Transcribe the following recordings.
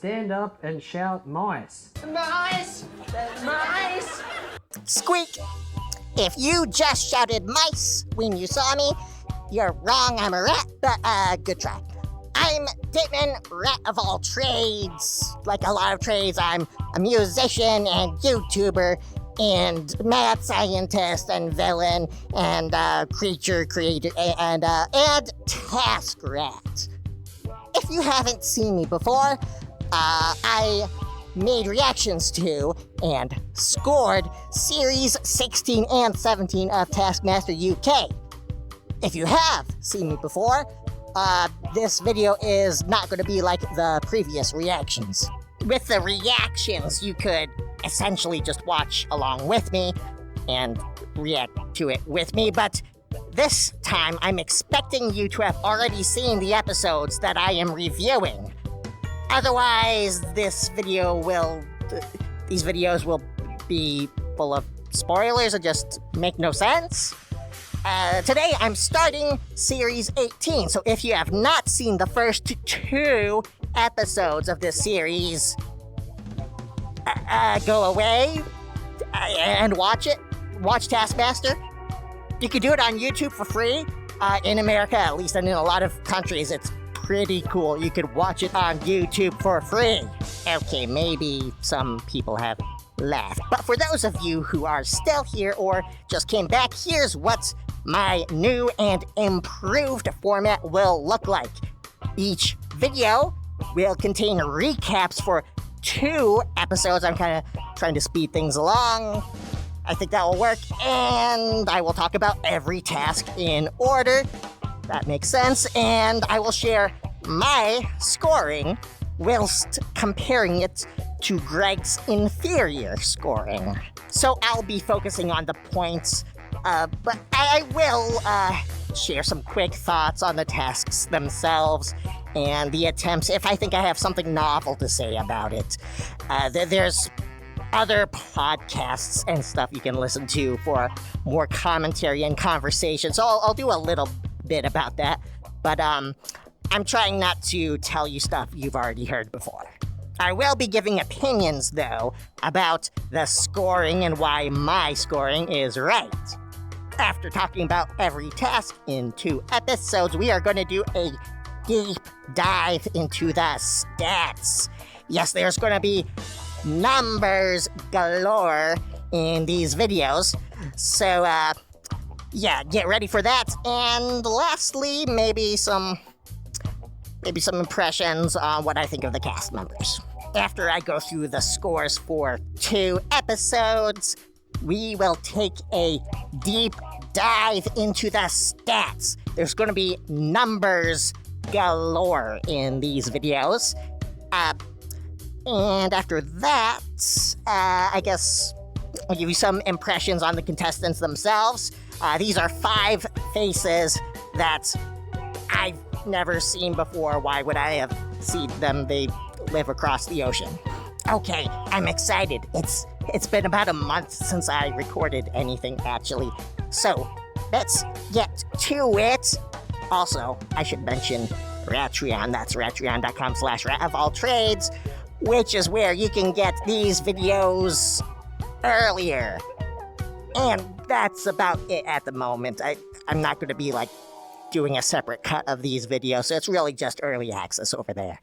stand up and shout mice. Mice! Mice! Squeak! If you just shouted mice when you saw me, you're wrong, I'm a rat, but good try. I'm Dittman, rat of all trades. Like a lot of trades, I'm a musician and YouTuber and mad scientist and villain and creature creator and task rat. If you haven't seen me before, I made reactions to and scored Series 16 and 17 of Taskmaster UK. If you have seen me before, this video is not going to be like the previous reactions. With the reactions, you could essentially just watch along with me and react to it with me, but this time I'm expecting you to have already seen the episodes that I am reviewing. Otherwise, these videos will be full of spoilers and just make no sense. Today I'm starting Series 18, so if you have not seen the first 2 episodes of this series, go away and watch it. Watch Taskmaster. You can do it on YouTube for free. In America, at least, and in a lot of countries, it's pretty cool. You could watch it on YouTube for free. Okay, maybe some people have left, but for those of you who are still here or just came back, here's what my new and improved format will look like. Each video will contain recaps for 2 episodes. I'm kind of trying to speed things along. I think that will work, and I will talk about every task in order. That makes sense, and I will share my scoring whilst comparing it to Greg's inferior scoring. So I'll be focusing on the points, but I will share some quick thoughts on the tasks themselves and the attempts, if I think I have something novel to say about it. There's other podcasts and stuff you can listen to for more commentary and conversation, so I'll do a little bit about that, but I'm trying not to tell you stuff you've already heard before. I will be giving opinions, though, about the scoring and why my scoring is right. After talking about every task in 2 episodes, we are going to do a deep dive into the stats. Yes, there's going to be numbers galore in these videos, so yeah, get ready for that. And lastly, maybe some impressions on what I think of the cast members. After I go through the scores for 2 episodes, we will take a deep dive into the stats. There's going to be numbers galore in these videos. And after that, I guess I'll give you some impressions on the contestants themselves. These are 5 faces that I've never seen before. Why would I have seen them? They live across the ocean. Okay, I'm excited. It's been about a month since I recorded anything, actually. So, let's get to it. Also, I should mention Patreon. That's patreon.com/ratofalltrades, which is where you can get these videos earlier. And that's about it at the moment. I'm not going to be, doing a separate cut of these videos, so it's really just early access over there.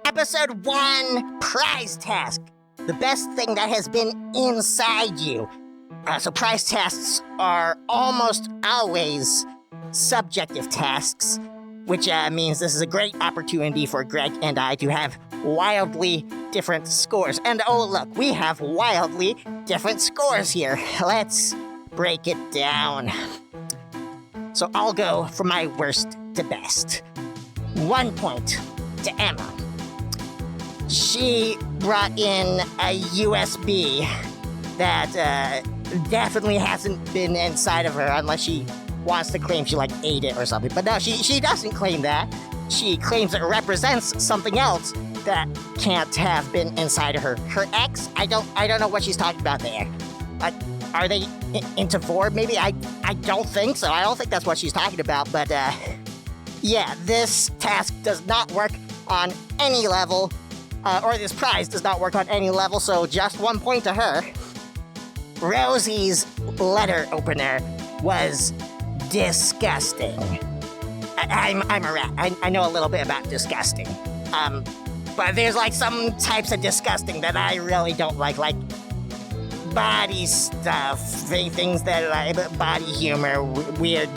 Episode 1, Prize Task. The best thing that has been inside you. So prize tasks are almost always subjective tasks, which means this is a great opportunity for Greg and I to have wildly different scores. And oh look, we have wildly different scores here. Let's break it down. So I'll go from my worst to best. 1 point to Emma. She brought in a USB that definitely hasn't been inside of her unless she wants to claim she ate it or something. But no, she doesn't claim that. She claims it represents something else that can't have been inside of her. Her ex? I don't know what she's talking about there. Are they into Ford? Maybe? I don't think so. I don't think that's what she's talking about. But yeah, this task does not work on any level. or this prize does not work on any level, so just 1 point to her. Rosie's letter opener was disgusting. I'm a rat. I know a little bit about disgusting. But there's like some types of disgusting that I really don't like body stuff, things that like body humor, weird.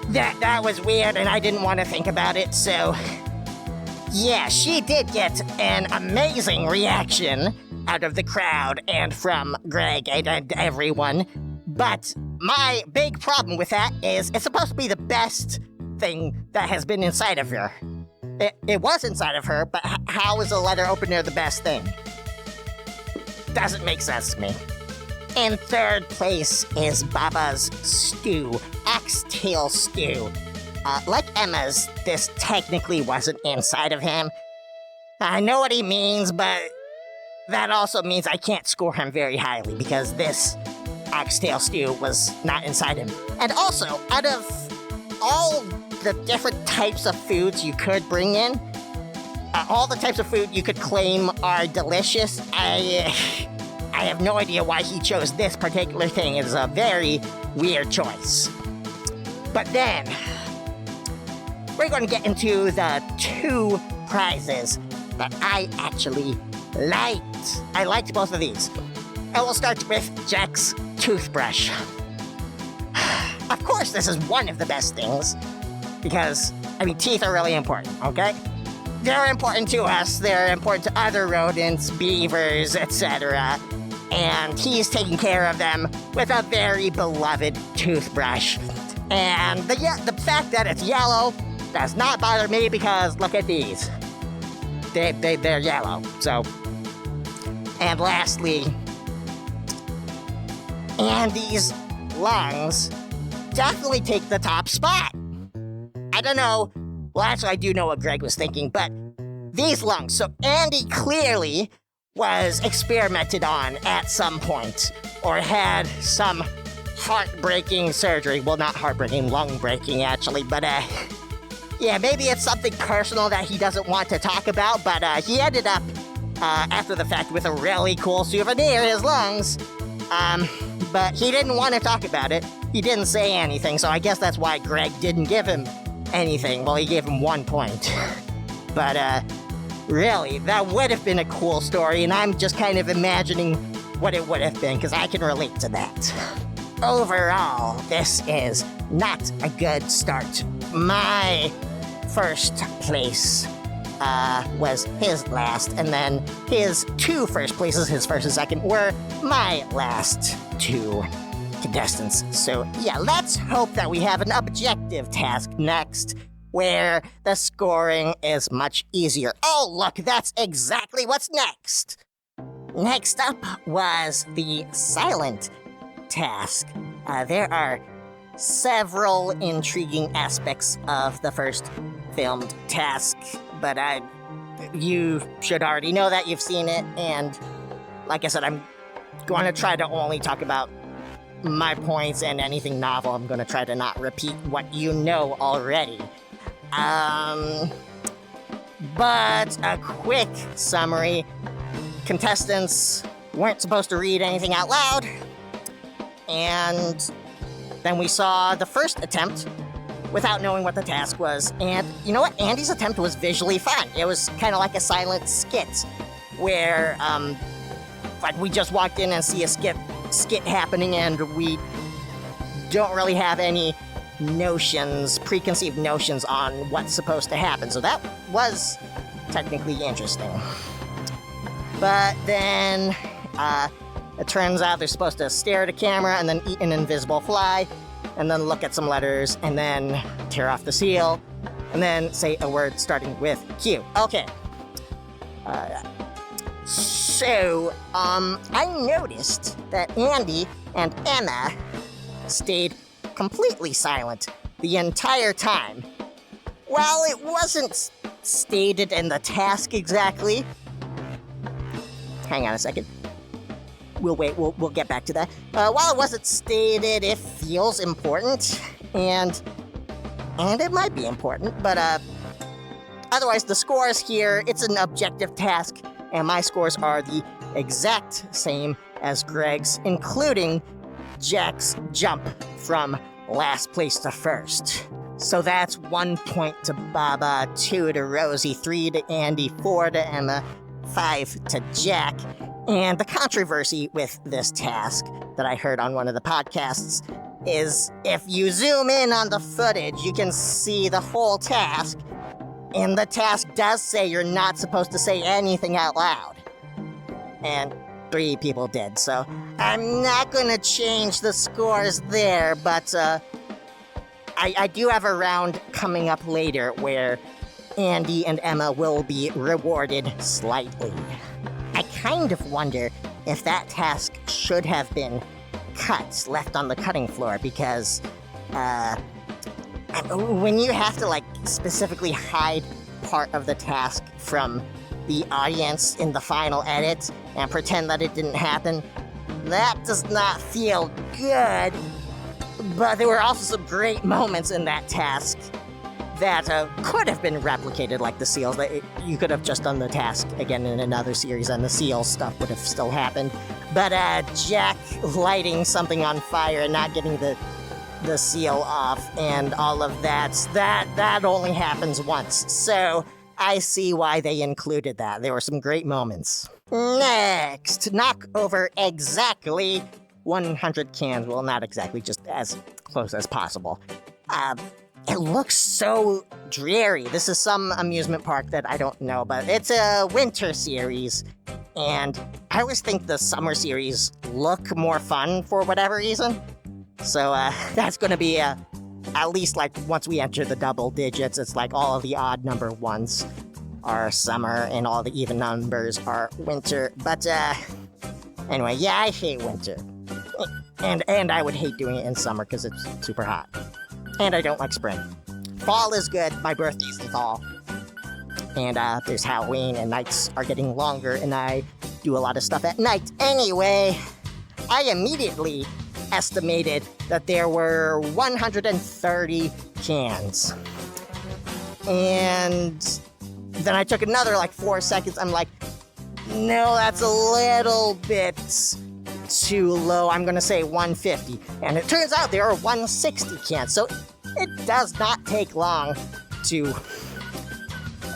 That was weird, and I didn't want to think about it, so yeah, she did get an amazing reaction out of the crowd and from Greg and everyone. But my big problem with that is it's supposed to be the best thing that has been inside of her. It was inside of her, but how is a letter opener the best thing? Doesn't make sense to me. In third place is Baba's stew, oxtail stew. Like Emma's, this technically wasn't inside of him. I know what he means, but that also means I can't score him very highly because this oxtail stew was not inside him. And also, out of all the different types of foods you could bring in, all the types of food you could claim are delicious, I have no idea why he chose this particular thing. It is a very weird choice. But then, we're going to get into the 2 prizes that I actually liked. I liked both of these. And we'll start with Jack's toothbrush. Of course, this is one of the best things, because, teeth are really important, okay? They're important to us, they're important to other rodents, beavers, etc., and he's taking care of them with a very beloved toothbrush. And the fact that it's yellow does not bother me because look at these. They're yellow, so. And lastly, Andy's lungs definitely take the top spot. I don't know, well actually I do know what Greg was thinking, but these lungs, so Andy clearly was experimented on at some point, or had some heartbreaking surgery. Well, not heartbreaking, lung-breaking actually, but yeah, maybe it's something personal that he doesn't want to talk about, but he ended up, after the fact, with a really cool souvenir, his lungs, but he didn't want to talk about it. He didn't say anything, so I guess that's why Greg didn't give him anything. Well, he gave him 1 point. But, really, that would have been a cool story, and I'm just kind of imagining what it would have been, because I can relate to that. Overall, this is not a good start. My first place was his last, and then his 2 first places, his first and second, were my last 2 contestants. So, yeah, let's hope that we have an objective task next, where the scoring is much easier. Oh, look, that's exactly what's next! Next up was the silent task. There are several intriguing aspects of the first filmed task, but you should already know that, you've seen it, and like I said, I'm going to try to only talk about my points and anything novel. I'm going to try to not repeat what you know already. But a quick summary. Contestants weren't supposed to read anything out loud, and then we saw the first attempt without knowing what the task was, and you know what? Andy's attempt was visually fun. It was kind of like a silent skit, where, like we just walked in and see a skit happening, and we don't really have any preconceived notions on what's supposed to happen, so that was technically interesting. But then, it turns out they're supposed to stare at a camera and then eat an invisible fly, and then look at some letters, and then tear off the seal, and then say a word starting with Q. Okay. So, I noticed that Andy and Emma stayed completely silent the entire time. Well, it wasn't stated in the task exactly. Hang on a second. We'll wait, we'll get back to that. While it wasn't stated, it feels important, and it might be important, but Otherwise, the scores here, it's an objective task, and my scores are the exact same as Greg's, including Jack's jump from last place to first. So that's 1 point to Baba, 2 to Rosie, 3 to Andy, 4 to Emma, 5 to Jack. And the controversy with this task that I heard on one of the podcasts is if you zoom in on the footage, you can see the whole task, and the task does say you're not supposed to say anything out loud. And 3 people did, so I'm not gonna change the scores there, but I do have a round coming up later where Andy and Emma will be rewarded slightly. I kind of wonder if that task should have been cut, left on the cutting floor, because when you have to specifically hide part of the task from the audience in the final edit and pretend that it didn't happen, that does not feel good. But there were also some great moments in that task that could have been replicated, like the seals. You could have just done the task again in another series and the seal stuff would have still happened. But Jack lighting something on fire and not getting the seal off and all of that only happens once. So I see why they included that. There were some great moments. Next, knock over exactly 100 cans. Well, not exactly, just as close as possible. It looks so dreary. This is some amusement park that I don't know, but it's a winter series. And I always think the summer series look more fun for whatever reason. So that's gonna be at least once we enter the double digits, it's all of the odd number ones are summer and all the even numbers are winter. But anyway, yeah, I hate winter. And I would hate doing it in summer because it's super hot. And I don't like spring. Fall is good. My birthday's in fall. And there's Halloween, and nights are getting longer, and I do a lot of stuff at night. Anyway, I immediately estimated that there were 130 cans. And then I took another 4 seconds. I'm like, no, that's a little bit too low. I'm gonna say 150. And it turns out there are 160 cans, so it does not take long to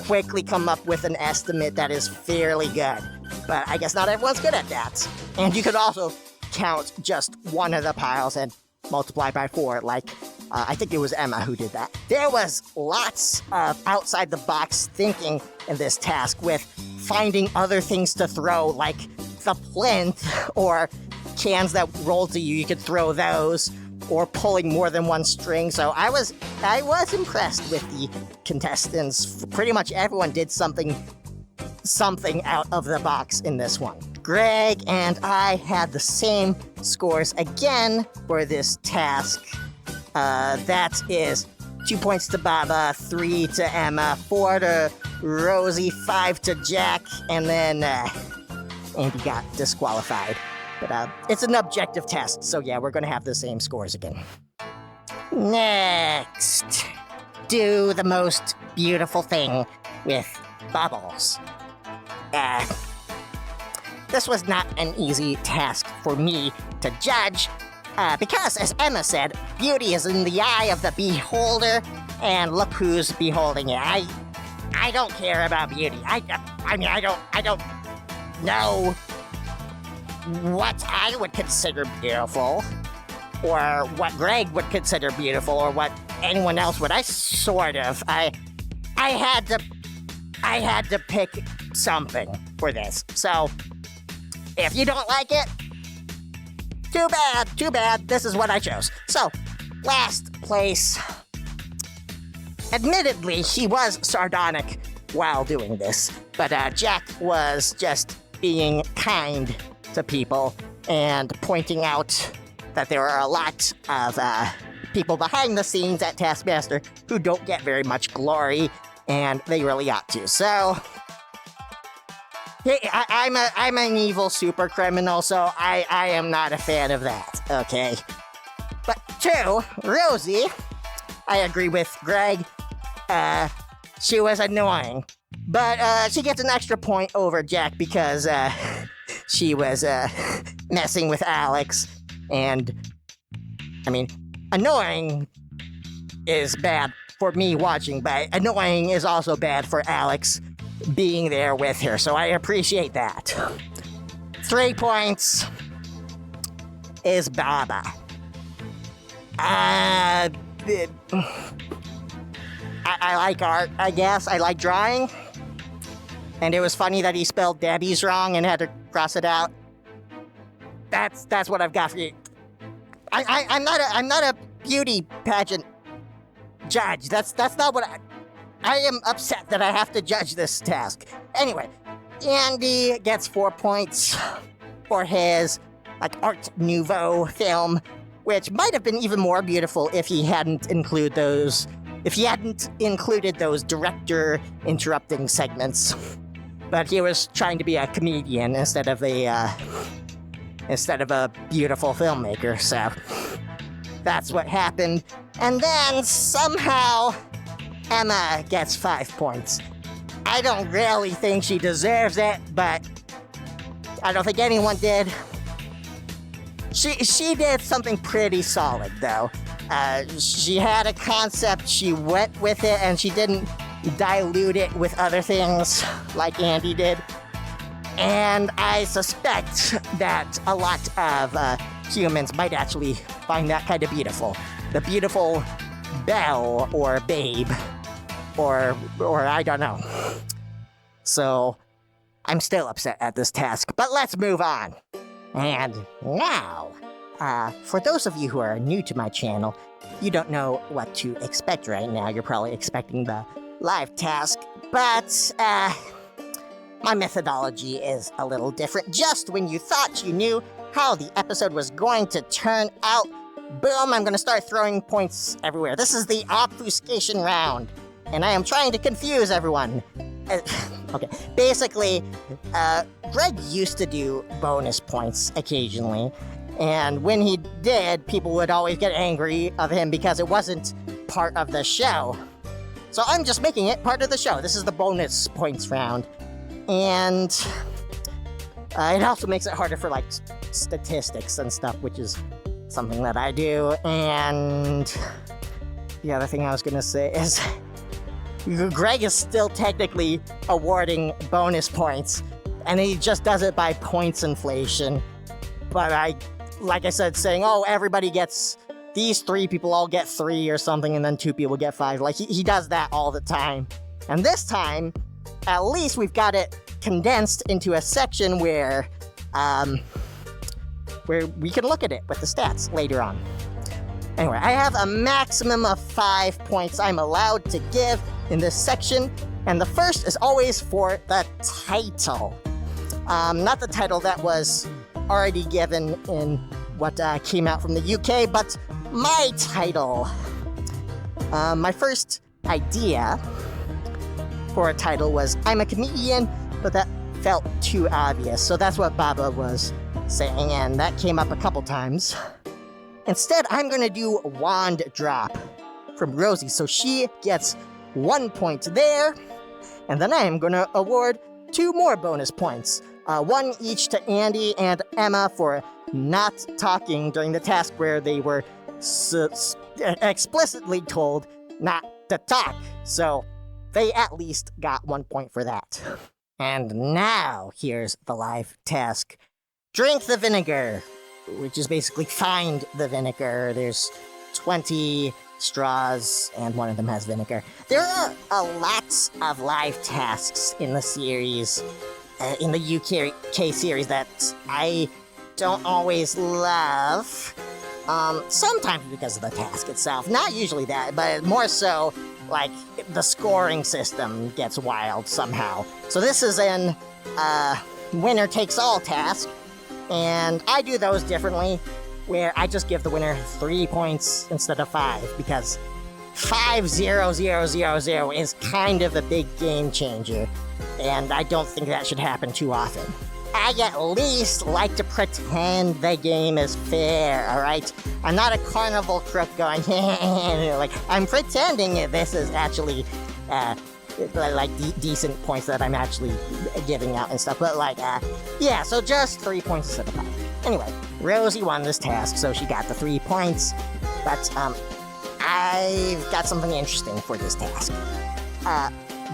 quickly come up with an estimate that is fairly good. But I guess not everyone's good at that. And you could also count just one of the piles and multiply by 4, I think it was Emma who did that. There was lots of outside the box thinking in this task with finding other things to throw, like the plinth or cans that roll to you. You could throw those, or pulling more than one string. So I was impressed with the contestants. Pretty much everyone did something out of the box in this one. Greg and I had the same scores again for this task. That is 2 points to Baba, 3 to Emma, 4 to Rosie, 5 to Jack, and then Andy got disqualified. But it's an objective test, so yeah, we're gonna have the same scores again. Next, do the most beautiful thing with bubbles. This was not an easy task for me to judge, because, as Emma said, beauty is in the eye of the beholder, and look who's beholding it. I don't care about beauty. I don't know what I would consider beautiful, or what Greg would consider beautiful, or what anyone else would. I had to pick something for this. So, if you don't like it, too bad, this is what I chose. So, last place. Admittedly, he was sardonic while doing this, but Jack was just being kind to people and pointing out that there are a lot of people behind the scenes at Taskmaster who don't get very much glory, and they really ought to. So, I'm an evil super criminal, so I am not a fan of that, okay? But 2, Rosie, I agree with Greg. she was annoying. But she gets an extra point over Jack because she was messing with Alex. And, I mean, annoying is bad for me watching, but annoying is also bad for Alex being there with her. So I appreciate that. 3 points is Baba. I like art, I guess. I like drawing. And it was funny that he spelled Davies wrong and had to cross it out. That's what I've got for you. I'm not a beauty pageant judge. That's not what I am upset that I have to judge this task. Anyway, Andy gets 4 points for his Art Nouveau film, which might have been even more beautiful if he hadn't included those director interrupting segments. But he was trying to be a comedian instead of a beautiful filmmaker, so that's what happened. And then somehow Emma gets 5 points. I don't really think she deserves it, but I don't think anyone did. She did something pretty solid, though. She had a concept, she went with it, and she didn't dilute it with other things like Andy did. And I suspect that a lot of humans might actually find that kind of beautiful. The beautiful Belle or Babe, or I don't know. So, I'm still upset at this task, but let's move on. And now, for those of you who are new to my channel, you don't know what to expect right now. You're probably expecting the live task, but my methodology is a little different. Just when you thought you knew how the episode was going to turn out, boom, I'm going to start throwing points everywhere. This is the Obfuscation Round, and I am trying to confuse everyone. Okay, basically, Greg used to do bonus points occasionally, and when he did, people would always get angry of him because it wasn't part of the show. So I'm just making it part of the show. This is the bonus points round. And it also makes it harder for statistics and stuff, which is something that I do. And the other thing I was gonna say is Greg is still technically awarding bonus points, and he just does it by points inflation. But like I said, saying, oh, everybody gets, these 3 people all get 3 or something, and then 2 people get 5. He does that all the time. And this time, at least we've got it condensed into a section where we can look at it with the stats later on. Anyway, I have a maximum of 5 points I'm allowed to give in this section, and the first is always for the title. Not the title that was already given in what came out from the UK, but my title. My first idea for a title was I'm a comedian, but that felt too obvious, so that's what Baba was saying, and that came up a couple times. Instead, I'm gonna do Wand Drop from Rosie, so she gets 1 point there, and then I am gonna award 2 more bonus points. 1 each to Andy and Emma for not talking during the task where they were explicitly told not to talk, so they at least got 1 point for that. And now, here's the live task. Drink the vinegar, which is basically find the vinegar. There's 20 straws, and one of them has vinegar. There are a lot of live tasks in the series, in the UK series, that I don't always love. Sometimes because of the task itself. Not usually that, but more so, the scoring system gets wild somehow. So this is an winner-takes-all task, and I do those differently, where I just give the winner 3 points instead of 5, because 5-0-0-0-0 is kind of a big game changer, and I don't think that should happen too often. I at least like to pretend the game is fair, alright? I'm not a carnival crook going, I'm pretending this is actually decent points that I'm actually giving out and stuff. But yeah, so just 3 points instead of 5. Anyway, Rosie won this task, so she got the 3 points. But I've got something interesting for this task.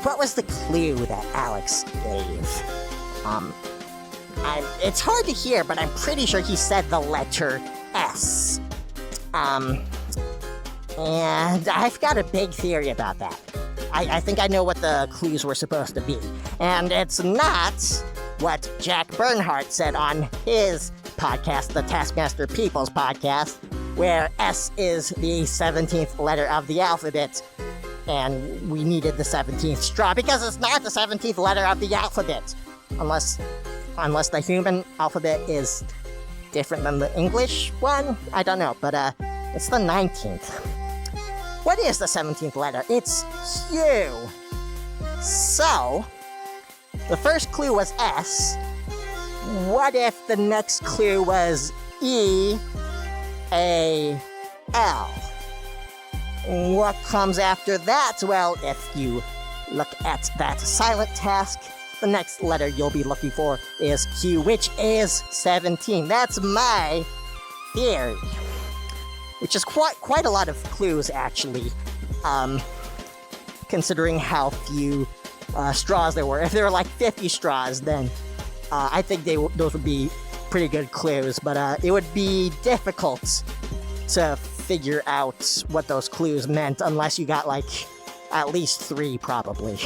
What was the clue that Alex gave? It's hard to hear, but I'm pretty sure he said the letter S. And I've got a big theory about that. I think I know what the clues were supposed to be. And it's not what Jack Bernhardt said on his podcast, the Taskmaster People's podcast, where S is the 17th letter of the alphabet, and we needed the 17th straw, because it's not the 17th letter of the alphabet. Unless the human alphabet is different than the English one? I don't know, but it's the 19th. What is the 17th letter? It's Q. So, the first clue was S. What if the next clue was E, A, L? What comes after that? Well, if you look at that silent task, the next letter you'll be looking for is Q, which is 17. That's my theory. Which is quite a lot of clues, actually, considering how few straws there were. If there were like 50 straws, then I think those would be pretty good clues, but it would be difficult to figure out what those clues meant unless you got like at least 3, probably.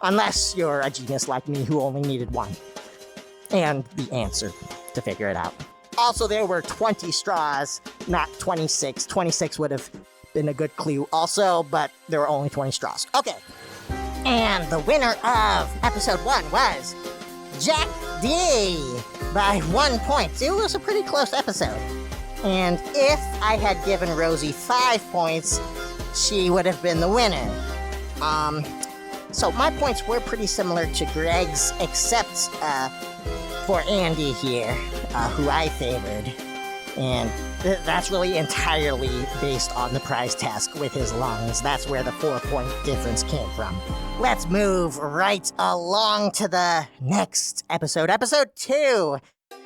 Unless you're a genius like me who only needed 1 and the answer to figure it out. Also, there were 20 straws, not 26. 26 would have been a good clue also, but there were only 20 straws. Okay. And the winner of episode 1 was Jack D by 1 point. It was a pretty close episode. And if I had given Rosie 5 points, she would have been the winner. So my points were pretty similar to Greg's, except for Andy here, who I favored. And that's really entirely based on the prize task with his lungs. That's where the 4-point difference came from. Let's move right along to the next episode, episode 2.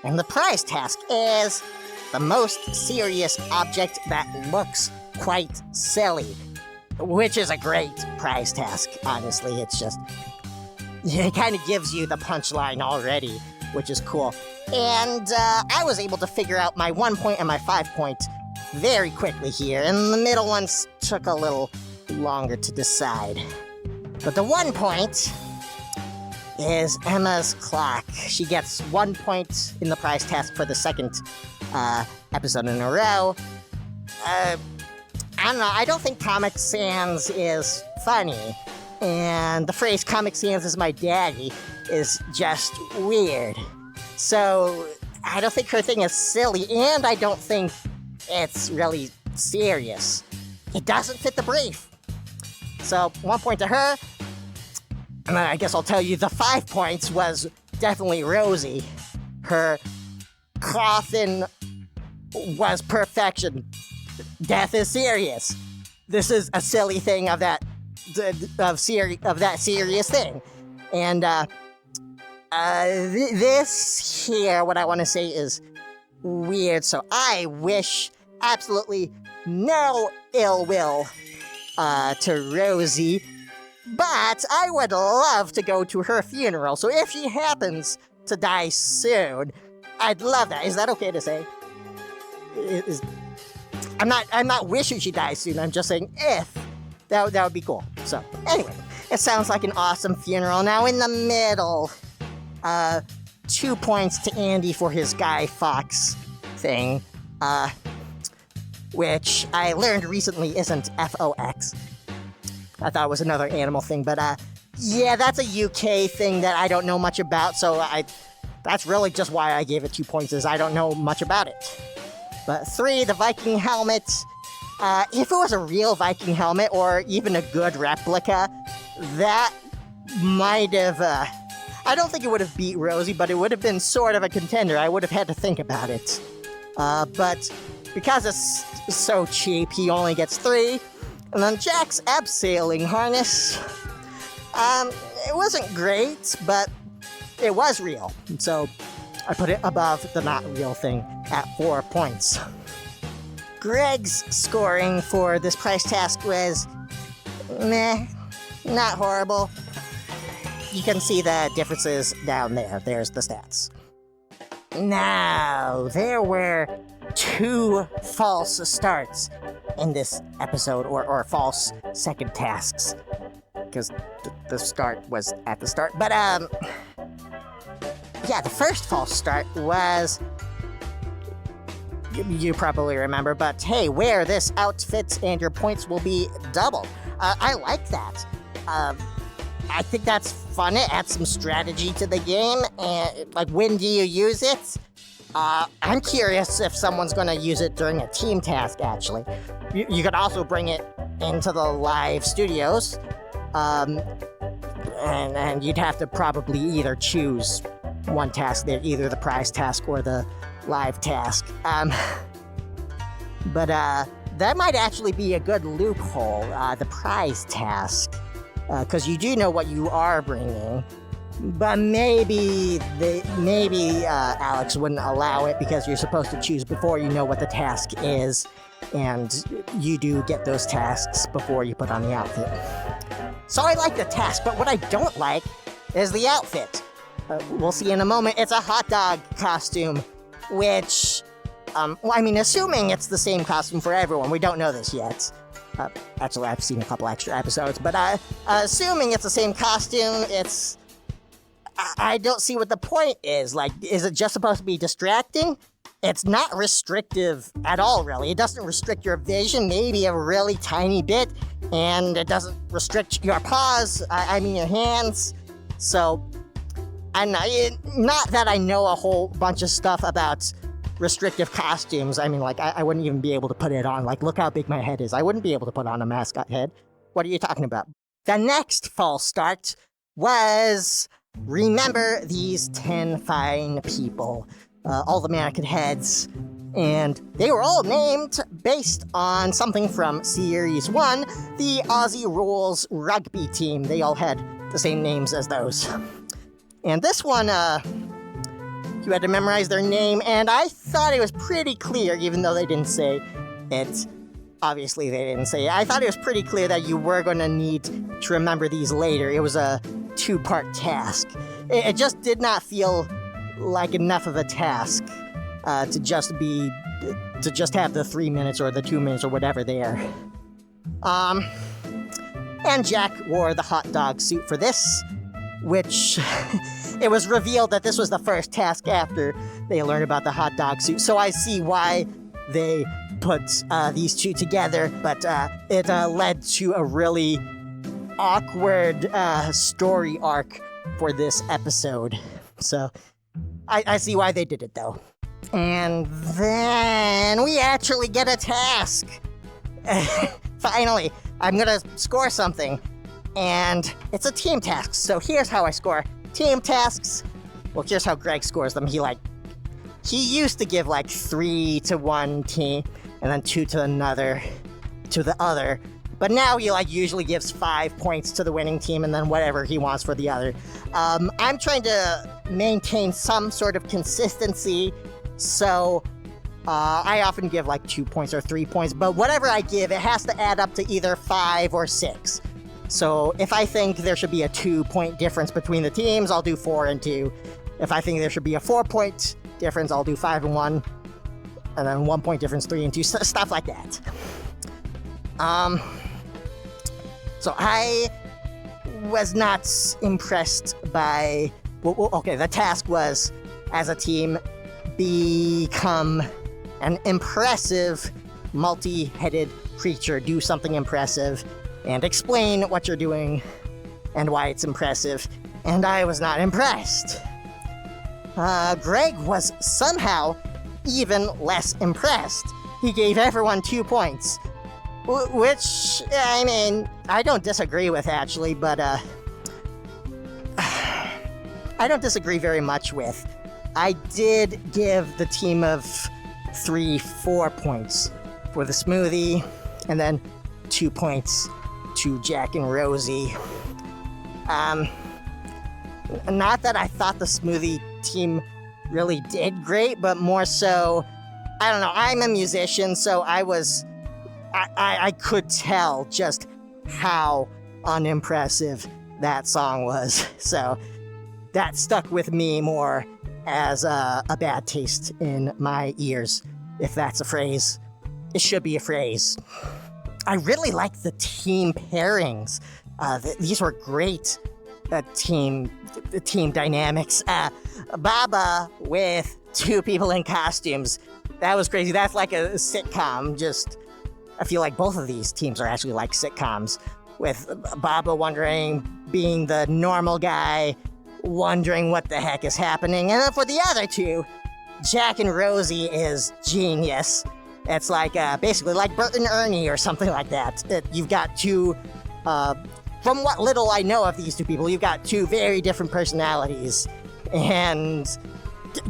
And the prize task is the most serious object that looks quite silly. Which is a great prize task, honestly. It's just, it kind of gives you the punchline already, which is cool. And I was able to figure out my 1 point and my 5 point very quickly here, and the middle ones took a little longer to decide. But the 1 point is Emma's clock. She gets 1 point in the prize task for the second episode in a row. I don't know, I don't think Comic Sans is funny. And the phrase Comic Sans is my daddy is just weird. So, I don't think her thing is silly, and I don't think it's really serious. It doesn't fit the brief. So, 1 point to her. And then I guess I'll tell you the 5 points was definitely Rosie. Her coffin was perfection. Death is serious. This is a silly thing of that serious thing. And this here, what I want to say is weird. So I wish absolutely no ill will to Rosie, but I would love to go to her funeral. So if she happens to die soon, I'd love that. Is that okay to say? I'm not wishing she dies soon. I'm just saying if. That would be cool. So, anyway, it sounds like an awesome funeral. Now, in the middle, 2 points to Andy for his Guy Fawkes thing, which I learned recently isn't Fox. I thought it was another animal thing, but, yeah, that's a UK thing that I don't know much about, so that's really just why I gave it 2 points, is I don't know much about it. But 3, the Viking helmet. If it was a real Viking helmet, or even a good replica, that might have, I don't think it would have beat Rosie, but it would have been sort of a contender. I would have had to think about it. But because it's so cheap, he only gets 3. And then Jack's abseiling harness. It wasn't great, but it was real. So I put it above the not real thing at 4 points. Greg's scoring for this price task was meh, not horrible. You can see the differences down there. There's the stats. Now, there were 2 false starts in this episode, or false second tasks, because the start was at the start. But, yeah, the first false start was, you probably remember, but hey, wear this outfit and your points will be doubled. I like that. I think that's fun. It adds some strategy to the game. And like, when do you use it? I'm curious if someone's going to use it during a team task, actually. You could also bring it into the live studios. And you'd have to probably either choose one task there, either the prize task or the live task. But that might actually be a good loophole, the prize task. Because you do know what you are bringing, but maybe Alex wouldn't allow it because you're supposed to choose before you know what the task is, and you do get those tasks before you put on the outfit. So I like the task, but what I don't like is the outfit. We'll see in a moment. It's a hot dog costume, which, well, I mean, assuming it's the same costume for everyone, we don't know this yet. Actually, I've seen a couple extra episodes, but assuming it's the same costume, I don't see what the point is. Like, is it just supposed to be distracting? It's not restrictive at all, really. It doesn't restrict your vision, maybe a really tiny bit, and it doesn't restrict your paws, I mean your hands. So, and not that I know a whole bunch of stuff about restrictive costumes. I mean, like, I wouldn't even be able to put it on. Like, look how big my head is. I wouldn't be able to put on a mascot head. What are you talking about? The next false start was, remember these 10 fine people. All the mannequin heads. And they were all named based on something from Series 1, the Aussie Rules rugby team. They all had the same names as those. And this one, you had to memorize their name, and I thought it was pretty clear, even though they didn't say it. Obviously, they didn't say it. I thought it was pretty clear that you were going to need to remember these later. It was a 2-part task. It just did not feel like enough of a task to just have the 3 minutes or the 2 minutes or whatever there. And Jack wore the hot dog suit for this, which it was revealed that this was the first task after they learned about the hot dog suit. So I see why they put these two together, but it led to a really awkward story arc for this episode. So I see why they did it, though. And then we actually get a task. Finally, I'm gonna score something. And it's a team task, so here's how I score team tasks. Well, here's how Greg scores them. He used to give like 3 to one team, and then 2 to the other. But now he usually gives 5 points to the winning team, and then whatever he wants for the other. I'm trying to maintain some sort of consistency, so I often give 2 points or 3 points, but whatever I give, it has to add up to either 5 or 6. So if I think there should be a 2-point difference between the teams, I'll do 4 and 2. If I think there should be a 4-point difference, I'll do 5 and 1. And then 1-point difference, 3 and 2, stuff like that. So I was not impressed by... Well, okay, the task was, as a team, become an impressive multi-headed creature. Do something impressive. And explain what you're doing and why it's impressive. And I was not impressed. Greg was somehow even less impressed. He gave everyone 2 points. Which, I mean, I don't disagree with, actually, but, I don't disagree very much with. I did give the team of 3 4 points for the smoothie, and then 2 points to Jack and Rosie. Not that I thought the smoothie team really did great, but more so, I don't know, I'm a musician, so I could tell just how unimpressive that song was. So that stuck with me more as a bad taste in my ears, if that's a phrase. It should be a phrase. I really like the team pairings. These were great team dynamics. Baba with two people in costumes. That was crazy. That's like a sitcom. I feel like both of these teams are actually like sitcoms, with Baba being the normal guy, wondering what the heck is happening. And then for the other two, Jack and Rosie is genius. It's like basically like Bert and Ernie or something like that. You've got two, from what little I know of these two people, you've got two very different personalities. And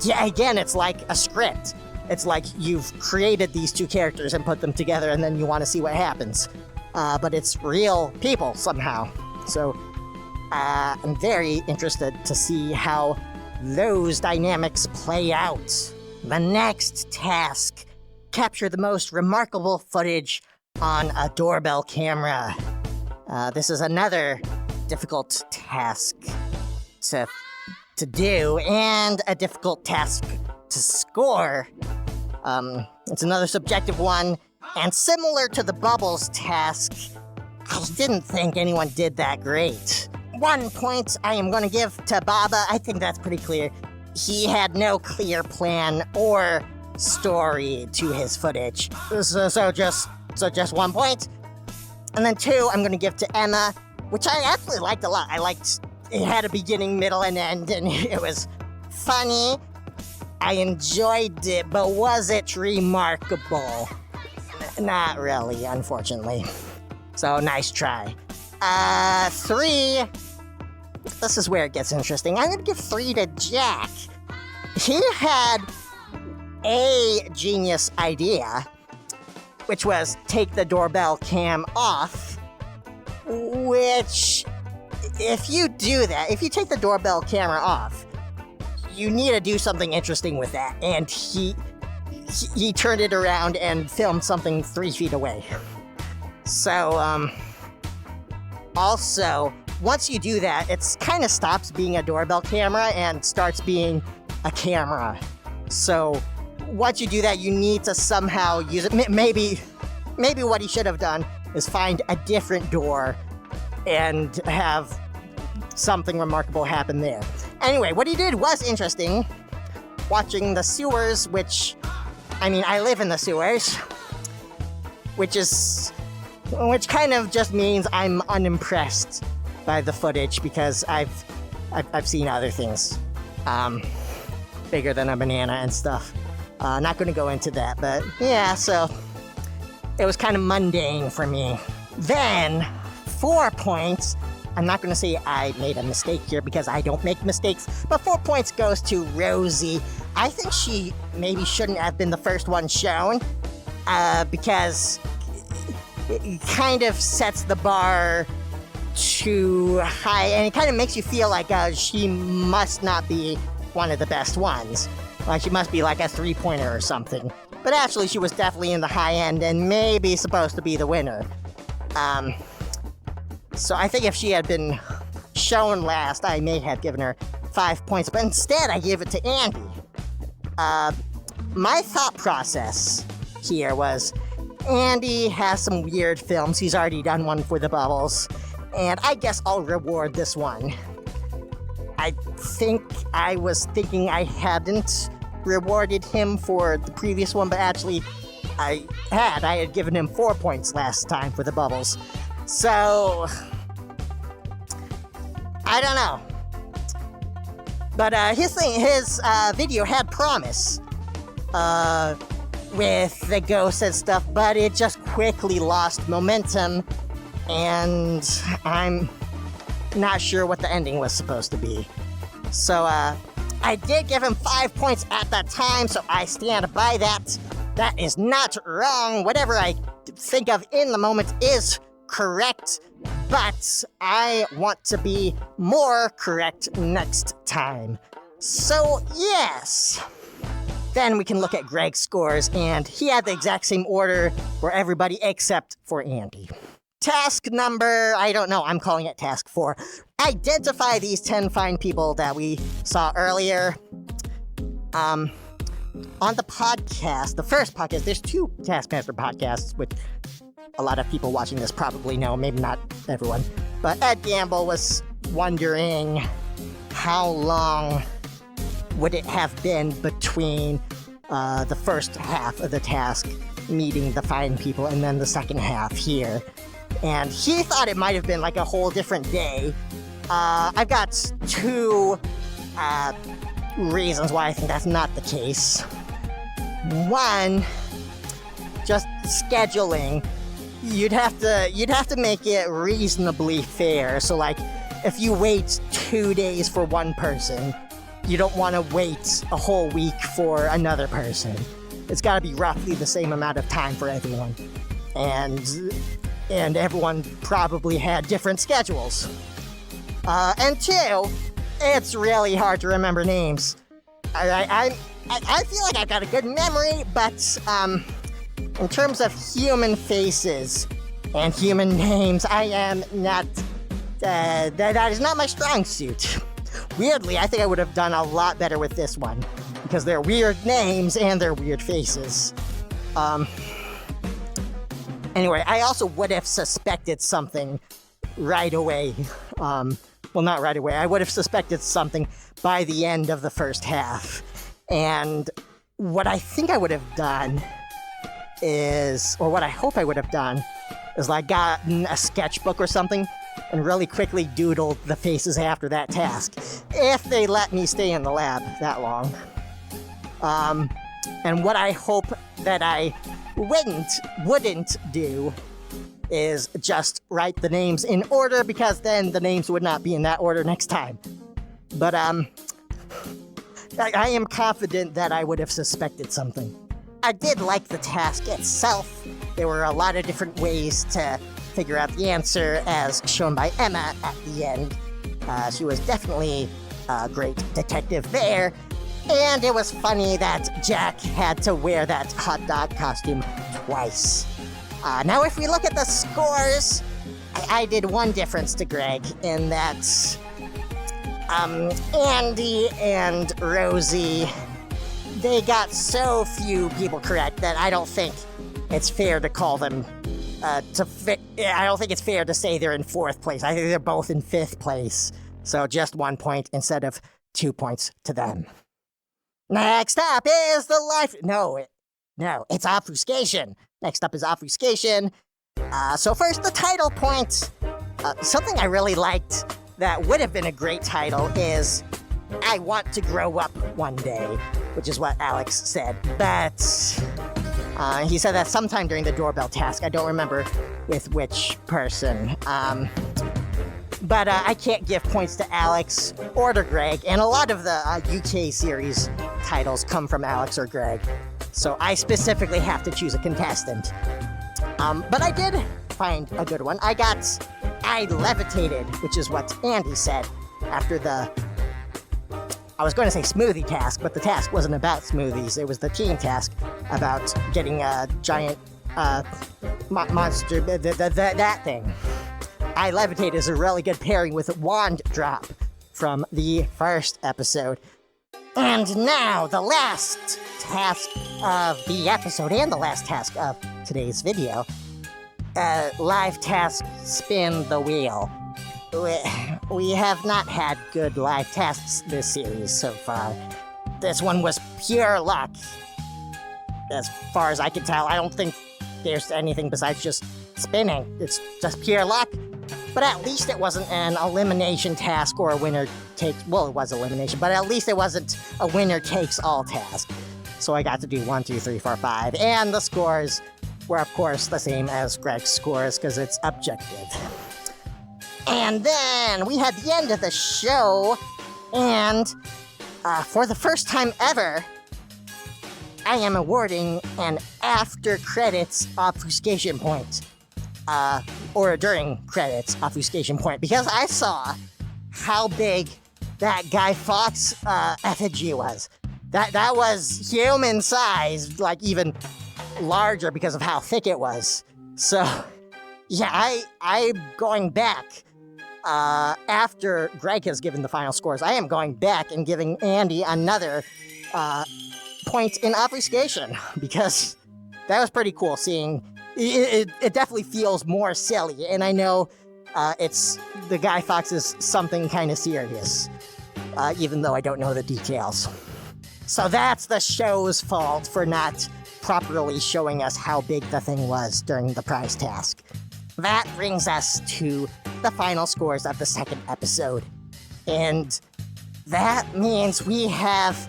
yeah, again, it's like a script. It's like you've created these two characters and put them together, and then you want to see what happens. But it's real people somehow. So I'm very interested to see how those dynamics play out. The next task: capture the most remarkable footage on a doorbell camera. This is another difficult task to do, and a difficult task to score. It's another subjective one, and similar to the Bubbles task, I didn't think anyone did that great. 1 point I am going to give to Baba. I think that's pretty clear. He had no clear plan or story to his footage. So just 1 point. And then 2, I'm going to give to Emma, which I actually liked a lot. It had a beginning, middle, and end, and it was funny. I enjoyed it, but was it remarkable? Not really, unfortunately. So, nice try. 3, this is where it gets interesting. I'm gonna give 3 to Jack. He had a genius idea, which was take the doorbell cam off, which, if you do that, if you take the doorbell camera off, you need to do something interesting with that, and he turned it around and filmed something 3 feet away. So, also, once you do that, it kind of stops being a doorbell camera and starts being a camera. So, once you do that, you need to somehow use it. Maybe what he should have done is find a different door and have something remarkable happen there. Anyway, what he did was interesting. Watching the sewers, I live in the sewers, which kind of just means I'm unimpressed by the footage, because I've seen other things, bigger than a banana and stuff. Not going to go into that, but yeah, so it was kind of mundane for me. Then 4 points. I'm not going to say I made a mistake here, because I don't make mistakes, but 4 points goes to Rosie. I think she maybe shouldn't have been the first one shown, because it kind of sets the bar too high, and it kind of makes you feel like she must not be one of the best ones. Like she must be like a 3-pointer or something. But actually, she was definitely in the high end and maybe supposed to be the winner. So I think if she had been shown last, I may have given her 5 points, but instead I gave it to Andy. My thought process here was, Andy has some weird films. He's already done one for the Bubbles, and I guess I'll reward this one. I think I was thinking I hadn't rewarded him for the previous one, but actually I had given him 4 points last time for the Bubbles. So, I don't know. But his video had promise with the ghosts and stuff, but it just quickly lost momentum, and I'm not sure what the ending was supposed to be. So, I did give him 5 points at that time, so I stand by that. That is not wrong. Whatever I think of in the moment is correct, but I want to be more correct next time. So, yes. Then we can look at Greg's scores, and he had the exact same order for everybody except for Andy. Task number, I don't know, I'm calling it task 4. Identify these 10 fine people that we saw earlier. On the podcast, the first podcast, there's 2 Taskmaster podcasts, which a lot of people watching this probably know, maybe not everyone. But Ed Gamble was wondering how long would it have been between the first half of the task meeting the fine people and then the second half here. And he thought it might have been like a whole different day. I've got 2 reasons why I think that's not the case. One, just scheduling. You'd have to make it reasonably fair. So like, if you wait 2 days for one person, you don't want to wait a whole week for another person. It's got to be roughly the same amount of time for everyone. And everyone probably had different schedules. And 2, it's really hard to remember names. I feel like I've got a good memory, but in terms of human faces and human names, I am not. That is not my strong suit. Weirdly, I think I would have done a lot better with this one because they're weird names and they're weird faces. Anyway, I also would have suspected something right away. Well, not right away. I would have suspected something by the end of the first half. And what I think I would have done is, or what I hope I would have done, is like gotten a sketchbook or something and really quickly doodled the faces after that task, if they let me stay in the lab that long. And what I hope that I wouldn't do is just write the names in order, because then the names would not be in that order next time. But I am confident that I would have suspected something. I did like the task itself. There were a lot of different ways to figure out the answer, as shown by Emma at the end. She was definitely a great detective there. And it was funny that Jack had to wear that hot dog costume twice. Now, if we look at the scores, I did one difference to Greg in that Andy and Rosie, they got so few people correct that I don't think it's fair to call them I don't think it's fair to say they're in 4th place. I think they're both in 5th place. So just 1 point instead of 2 points to them. Next up is the life... No, it's obfuscation. Next up is obfuscation. So first, the title points. Something I really liked that would have been a great title is I Want to Grow Up One Day, which is what Alex said. But he said that sometime during the doorbell task. I don't remember with which person. But I can't give points to Alex or to Greg, and a lot of the UK series titles come from Alex or Greg. So I specifically have to choose a contestant. But I did find a good one. I levitated, which is what Andy said after the... I was going to say smoothie task, but the task wasn't about smoothies. It was the team task about getting a giant monster, that thing. I Levitate is a really good pairing with Wand Drop from the first episode. And now, the last task of the episode and the last task of today's video. Live task, Spin the Wheel. We have not had good live tasks this series so far. This one was pure luck. As far as I can tell, I don't think there's anything besides just spinning. It's just pure luck. But at least it wasn't an elimination task or a winner takes... Well, it was elimination, but at least it wasn't a winner takes all task. So I got to do 1, 2, 3, 4, 5. And the scores were, of course, the same as Greg's scores because it's objective. And then we had the end of the show, and for the first time ever, I am awarding an after-credits obfuscation point. or during credits, obfuscation point, because I saw how big that Guy Fawkes effigy was. That was human sized, like even larger because of how thick it was. So, yeah, I'm going back after Greg has given the final scores. I am going back and giving Andy another point in obfuscation because that was pretty cool seeing. It definitely feels more silly, and I know it's the Guy Fawkes is something kind of serious, even though I don't know the details. So that's the show's fault for not properly showing us how big the thing was during the prize task. That brings us to the final scores of the second episode. And that means we have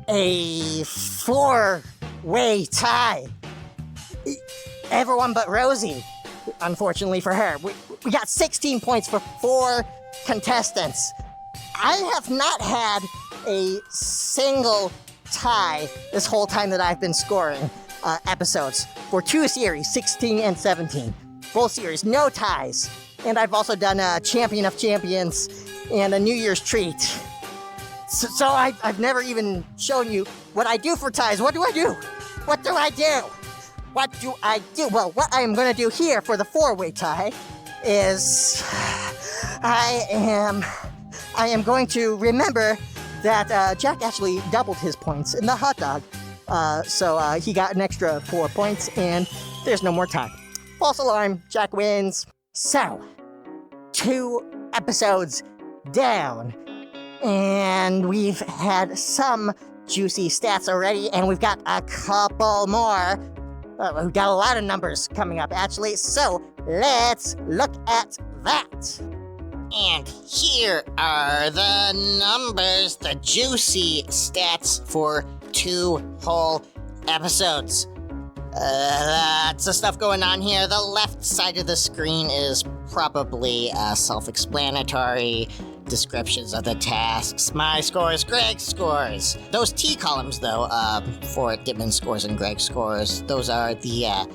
a 4-way tie. Everyone but Rosie, unfortunately for her. We got 16 points for 4 contestants. I have not had a single tie this whole time that I've been scoring episodes for 2 series, 16 and 17. Both series, no ties. And I've also done a Champion of Champions and a New Year's treat. So I've never even shown you what I do for ties. What do I do? What do I do? What do I do? Well, what I am going to do here for the 4-way tie is I am going to remember that Jack actually doubled his points in the hot dog. So he got an extra 4 points, and there's no more tie. False alarm, Jack wins. So, 2 episodes down, and we've had some juicy stats already, and we've got a couple more. We've got a lot of numbers coming up, actually, so let's look at that. And here are the numbers, the juicy stats for 2 whole episodes. Lots of stuff going on here. The left side of the screen is probably self-explanatory descriptions of the tasks. My scores, Greg's scores. Those T columns, though, for Dittman scores and Greg scores, those are the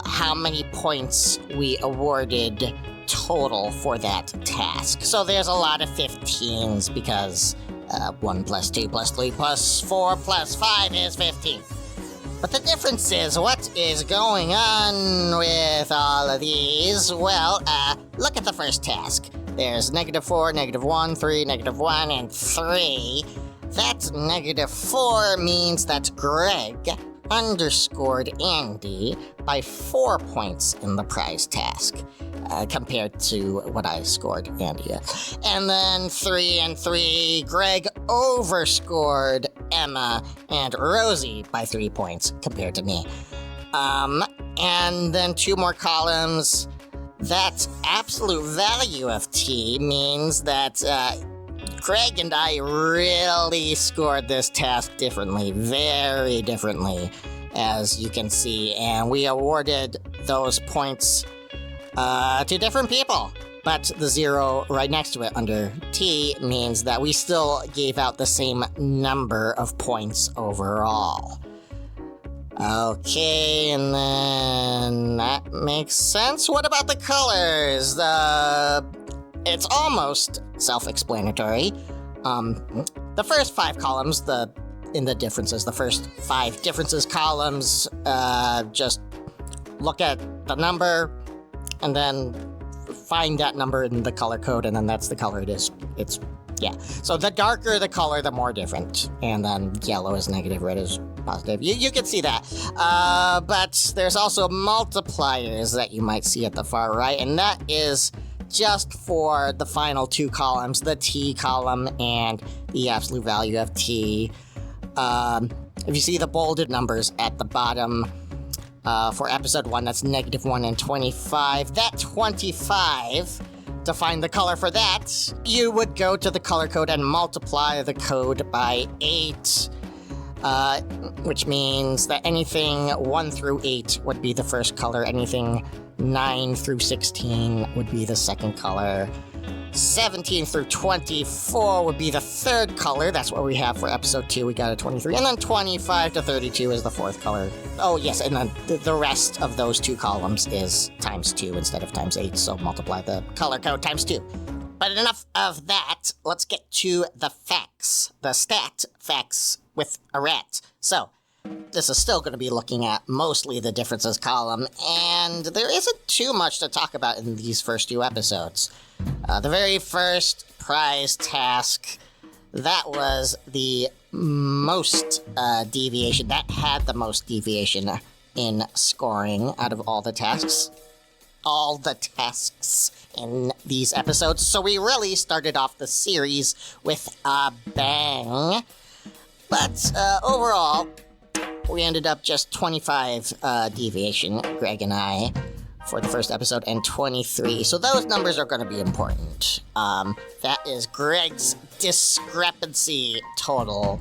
how many points we awarded total for that task. So there's a lot of 15s because 1 plus 2 plus 3 plus 4 plus 5 is 15. But the difference is, what is going on with all of these? Well, look at the first task. There's -4, -1, 3, -1, and 3. That -4 means that Greg underscored Andy by 4 points in the prize task, compared to what I scored Andy at. And then 3 and 3, Greg overscored Emma and Rosie by 3 points compared to me. And then 2 more columns. That absolute value of T means that Greg and I really scored this task differently, very differently, as you can see, and we awarded those points to different people. But the 0 right next to it under T means that we still gave out the same number of points overall. Okay, and then that makes sense. What about the colors? It's almost self-explanatory. The first 5 columns, in the differences, the first 5 differences columns, just look at the number and then find that number in the color code, and then that's the color it is. Yeah. So the darker the color, the more different. And then yellow is negative, red is positive. You can see that. But there's also multipliers that you might see at the far right, and that is just for the final 2 columns, the T column and the absolute value of T. If you see the bolded numbers at the bottom, for episode 1, that's -1 and 25. That 25, to find the color for that, you would go to the color code and multiply the code by 8, which means that anything 1 through 8 would be the first color, anything 9 through 16 would be the second color, 17 through 24 would be the third color. That's what we have for episode 2. We got a 23. And then 25 to 32 is the fourth color. Oh, yes, and then the rest of those 2 columns is times 2 instead of times 8, so multiply the color code times 2. But enough of that. Let's get to the facts. The stat facts with a rat. So, this is still going to be looking at mostly the differences column, and there isn't too much to talk about in these first 2 episodes. The very first prize task, that was the most deviation. That had the most deviation in scoring out of all the tasks. All the tasks in these episodes. So we really started off the series with a bang. But overall, we ended up just 25 deviation, Greg and I, for the first episode, and 23. So those numbers are going to be important. That is Greg's discrepancy total,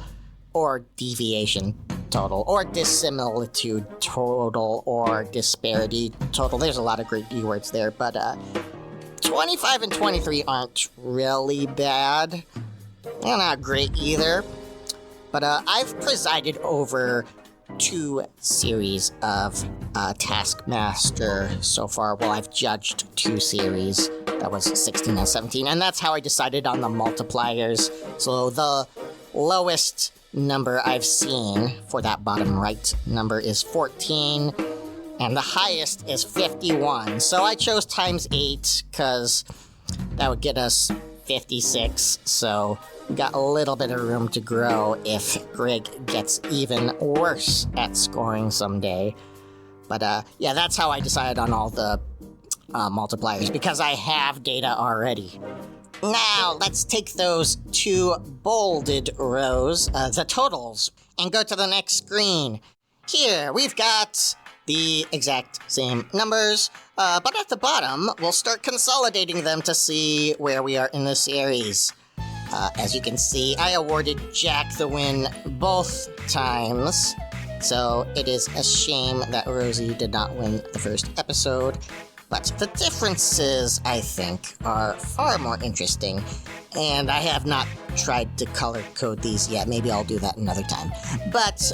or deviation total, or dissimilitude total, or disparity total. There's a lot of great keywords there, but 25 and 23 aren't really bad. They're not great either. But I've presided over 2 series of Taskmaster so far. Well, I've judged 2 series. That was 16 and 17, and that's how I decided on the multipliers. So the lowest number I've seen for that bottom right number is 14, and the highest is 51. So I chose times 8 because that would get us 56. So we got a little bit of room to grow if Greg gets even worse at scoring someday. But yeah, that's how I decided on all the multipliers, because I have data already. Now, let's take those 2 bolded rows, the totals, and go to the next screen. Here, we've got the exact same numbers, but at the bottom, we'll start consolidating them to see where we are in the series. As you can see, I awarded Jack the win both times, so it is a shame that Rosie did not win the first episode. But the differences, I think, are far more interesting, and I have not tried to color code these yet. Maybe I'll do that another time. But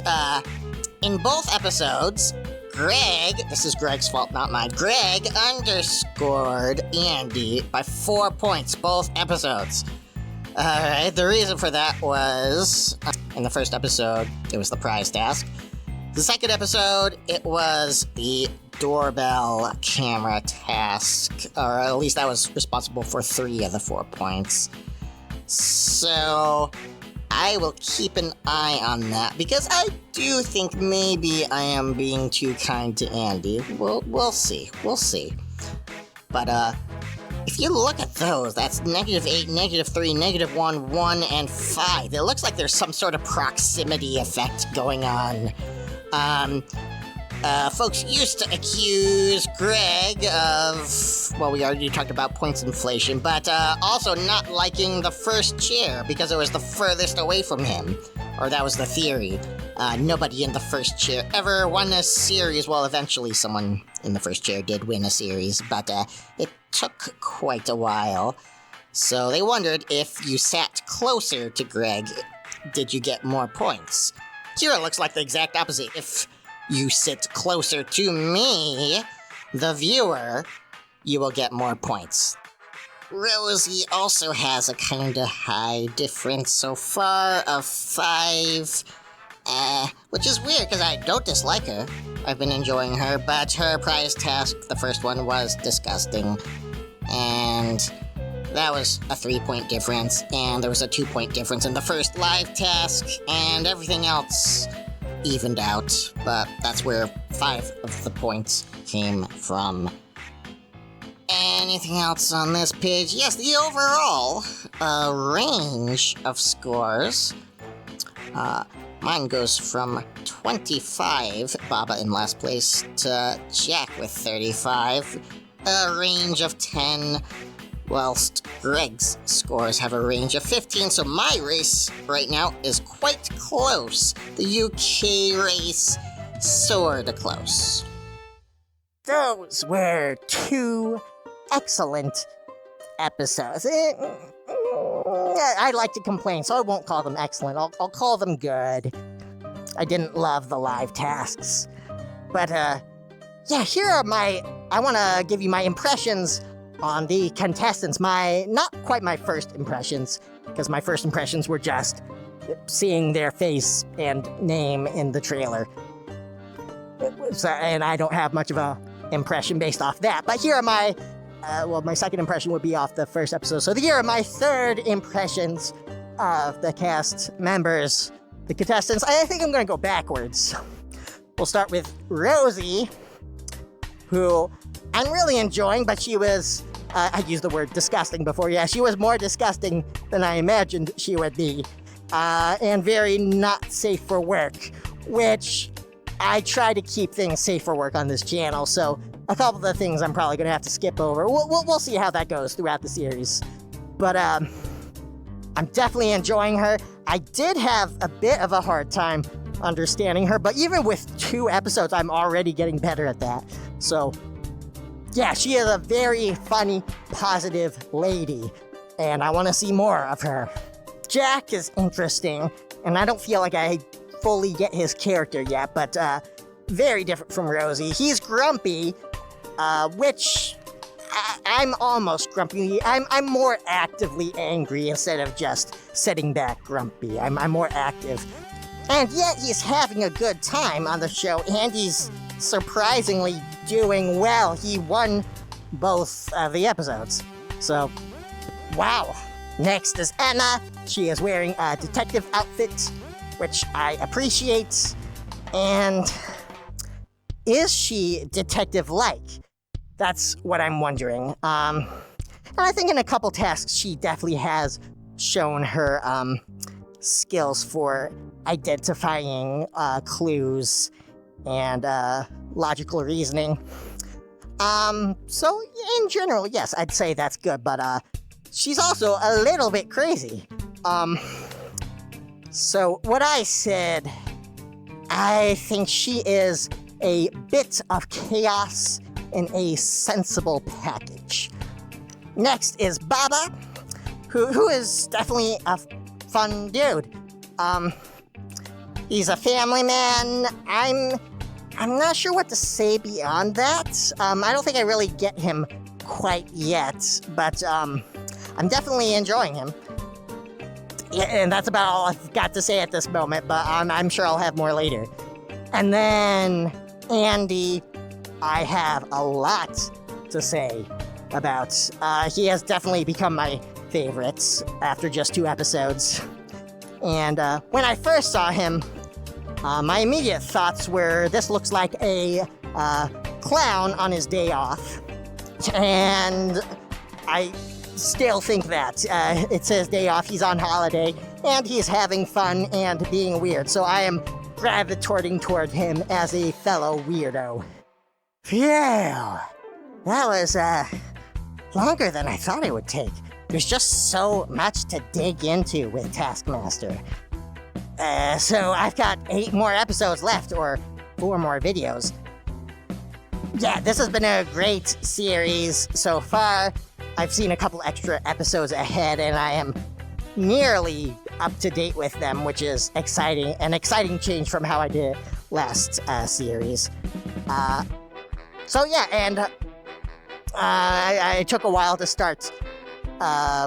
in both episodes, Greg, this is Greg's fault, not mine, Greg underscored Andy by 4 points, both episodes. Alright, the reason for that was, in the first episode, it was the prize task. The second episode, it was the doorbell camera task, or at least I was responsible for 3 of the 4 points. So I will keep an eye on that, because I do think maybe I am being too kind to Andy. We'll see. But if you look at those, that's -8, -3, -1, 1, and 5. It looks like there's some sort of proximity effect going on. Folks used to accuse Greg of, well, we already talked about points inflation, but also not liking the first chair because it was the furthest away from him. Or that was the theory. Nobody in the first chair ever won a series. Well, eventually someone in the first chair did win a series, but it took quite a while. So they wondered if you sat closer to Greg, did you get more points? Here it looks like the exact opposite. If you sit closer to me, the viewer, you will get more points. Rosie also has a kinda high difference so far of 5, which is weird because I don't dislike her. I've been enjoying her, but her prize task, the first one, was disgusting. And that was a 3-point difference, and there was a 2-point difference in the first live task, and everything else evened out, but that's where 5 of the points came from. Anything else on this page? Yes, the overall range of scores. Mine goes from 25, Baba in last place, to Jack with 35, a range of 10, whilst Greg's scores have a range of 15, so my race right now is quite close. The UK race sorta close. Those were 2 excellent episodes. I like to complain, so I won't call them excellent. I'll call them good. I didn't love the live tasks. But, yeah, here are I want to give you my impressions on the contestants. Not quite my first impressions, because my first impressions were just seeing their face and name in the trailer. And I don't have much of a impression based off that. But here are my second impression would be off the first episode. So here are my third impressions of the cast members, the contestants. I think I'm going to go backwards. We'll start with Rosie, who I'm really enjoying, but she was, I used the word disgusting before. Yeah, she was more disgusting than I imagined she would be. And very not safe for work, which I try to keep things safe for work on this channel, so a couple of the things I'm probably going to have to skip over. We'll see how that goes throughout the series. But I'm definitely enjoying her. I did have a bit of a hard time understanding her, but even with 2 episodes, I'm already getting better at that. So, yeah, she is a very funny, positive lady, and I want to see more of her. Jack is interesting, and I don't feel like I fully get his character yet, but very different from Rosie. He's grumpy, which I'm almost grumpy. I'm more actively angry instead of just sitting back grumpy. I'm more active. And yet he's having a good time on the show, and he's surprisingly doing well. He won both the episodes. So, wow. Next is Anna. She is wearing a detective outfit, which I appreciate. And is she detective-like? That's what I'm wondering. And I think in a couple tasks, she definitely has shown her skills for identifying clues and logical reasoning. So in general, yes, I'd say that's good, but she's also a little bit crazy. So what I said, I think she is a bit of chaos in a sensible package. Next is Baba, who is definitely a fun dude. He's a family man. I'm not sure what to say beyond that. I don't think I really get him quite yet, but I'm definitely enjoying him. Yeah, and that's about all I've got to say at this moment, but I'm sure I'll have more later. And then Andy, I have a lot to say about. He has definitely become my favorite after just 2 episodes. And when I first saw him, my immediate thoughts were, this looks like a clown on his day off. And I still think that. It's his day off, he's on holiday, and he's having fun and being weird. So I am gravitating toward him as a fellow weirdo. Phew. That was longer than I thought it would take. There's just so much to dig into with Taskmaster. So I've got 8 more episodes left, or 4 more videos. Yeah, this has been a great series so far. I've seen a couple extra episodes ahead, and I am nearly up to date with them, which is exciting. An exciting change from how I did it last series. So yeah, and I took a while to start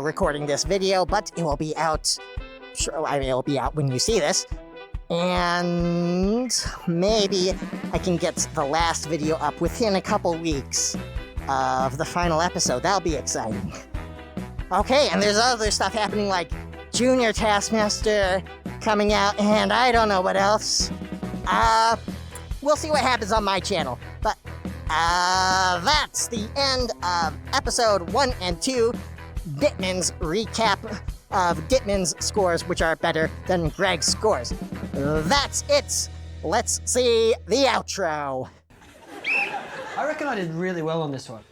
recording this video, but it will be out. Sure, I mean, it'll be out when you see this. And maybe I can get the last video up within a couple weeks of the final episode. That'll be exciting. Okay, and there's other stuff happening, like Junior Taskmaster coming out, and I don't know what else. We'll see what happens on my channel. But that's the end of episode 1 and 2, Dittman's recap of Dittman's scores, which are better than Greg's scores. That's it. Let's see the outro. I reckon I did really well on this one.